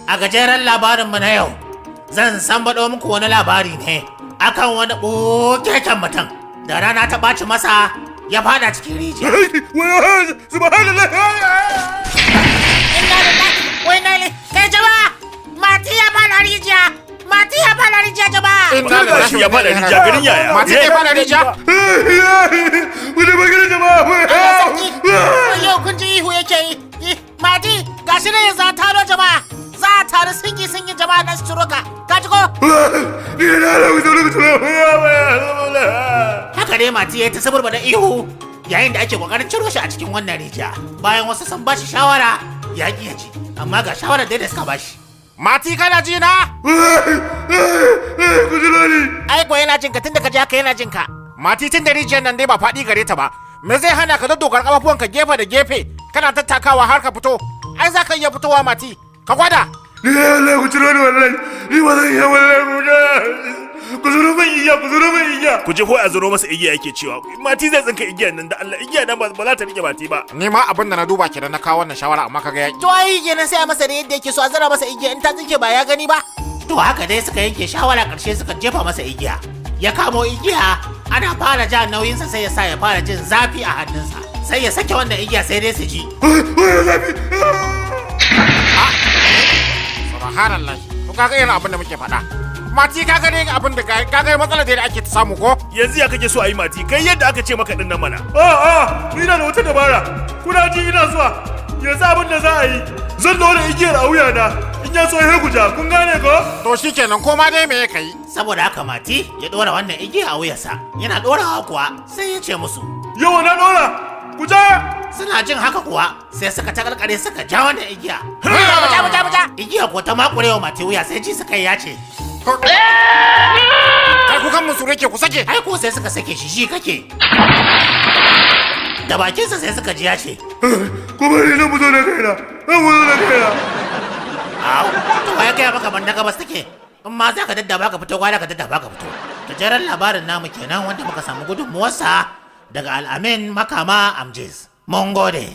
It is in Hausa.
A gajeren labarinmu na yau, zan sambaɗo muku wani labari ne akan wani ɓokeken mutum da rana ta ɓaci masa ya fada cikin rijiya. Subhanallah! Inna lillahi wa inna ilaihi kai jama'a! Mati ya fada rijiya! Mati ya fada rijiya jama'a! Inna lillahi ya fada rijiya garin yaya? Mati ya fada rijiya? Wani magana jama'a! Allah sarki! Yau kun ji ihu yake yi! Mati gashi ne yanzu a taro jama'a! Za a taru singi jama'a na su ciro ka! Ka ji ko? Haka dai Mati ya ta saburba da ihu yayin da ake kokarin ciro shi a cikin wannan rijiya. Bayan wasu sun bashi shawara ya ƙi ya ji, amma ga shawarar dai da suka bashi. Mati kana ji na? Ai ko yana jin ka tun da ka ji haka yana jin ka. Mati tun da rijiyar nan dai ba faɗi gare ta ba. Me zai hana ka daddokar ƙafafuwanka gefe da gefe kana tattakawa har ka fito? Ai za ka iya fitowa Mati. Ka gwada. Ni Allah ku ciro ni wallahi. Ni ba zan iya wallahi. Ku zuro min igiya. Ku je ko a zuro masa igiya yake cewa. Mati zai tsinka igiyan nan da Allah. Igiya nan ba za ta rike Mati ba. Ni ma abin da na duba kenan na kawo wannan shawara amma kaga yaki. To ai kenan sai a masa da yadda yake so a zara masa igiya in ta tsinke ba ya gani ba. To haka dai suka yanke shawara karshe suka jefa masa igiya. Ya kamo igiya ana fara ja nauyinsa sai ya sa ya fara jin zafi a hannunsa. Sai ya sake wannan igiya sai dai su ji. Subhanallah. To kaga yana abin da muke faɗa. Mati kaga ne abin da kaga matsalar da ake ta samu ko? Yanzu ya kake so a yi Mati kai yadda aka ce maka din nan mana. Ni na da wata dabara. Kuna ji ina zuwa. Yanzu abin da za a yi. Zan dora igiyar a wuya na. In ya so ya guja. Kun gane ko? To shikenan koma dai me ya kai? Saboda haka Mati ya dora wannan igiya a wuyarsa. Yana dorawa kuwa sai ya ce musu. Yau na dora. Guja! Suna jin haka kuwa sai suka takarkare suka ja wannan igiya. Buja. Igiya ko ta makurewa Mati wuya sai ji suka ya ce. Kai ku kan musu rake ku sake. Ai ko sai suka sake shi kake. Da bakinsa sai suka ji ya ce. Kuma ni na muzo da kaina. Au, to ya kai maka banda gabas take. In ma za ka daddaba ka fito gwada ka daddaba ka fito. Gajeren labarin namu kenan wanda muka samu gudunmuwarsa daga Al'amin Makama Amjiz. Mun gode.